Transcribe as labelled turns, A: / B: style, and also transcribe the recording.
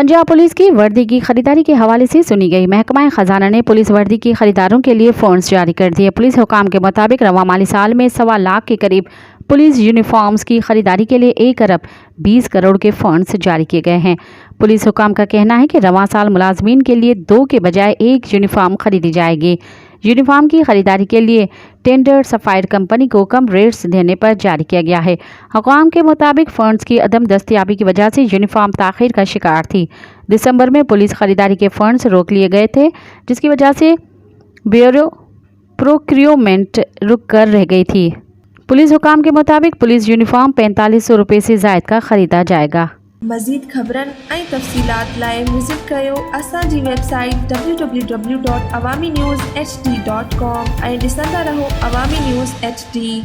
A: Punjab police की वर्दी की खरीदारी के हवाले से सुनी गई। महकमा खजाना ने पुलिस वर्दी की खरीदारों के लिए फंड्स जारी कर दिए। पुलिस हुकाम के मुताबिक रवा माली साल में 1.25 लाख के करीब पुलिस यूनिफॉर्म्स की खरीदारी के लिए 1 अरब 20 करोड़ के फंड्स जारी किए गए हैं। पुलिस हुकाम का कहना है कि रवा साल मुलाजमीन के लिए 2 के बजाय 1 यूनिफॉर्म खरीदी जाएगी। यूनिफॉर्म की खरीदारी के लिए टेंडर सफायर कंपनी को कम रेट्स देने पर जारी किया गया है। हुकाम के मुताबिक फंड्स की अदम दस्तयाबी की वजह से यूनिफॉर्म ताखीर का शिकार थी। दिसंबर में पुलिस खरीदारी के फंड्स रोक लिए गए थे, जिसकी वजह से ब्यूरो प्रोक्योरमेंट रुक कर रह गई थी। पुलिस हुकाम के मुताबिक पुलिस यूनिफॉर्म 4500 रुपये से ज़ायद का खरीदा जाएगा।
B: मज़ीद ख़बरन ऐं तफ़सीलात लाइ विज़िट कयो असांजी वेबसाइट www.awamiNewsHD.com ऐं ॾिसंदा रहो अवामी न्यूज़ HD।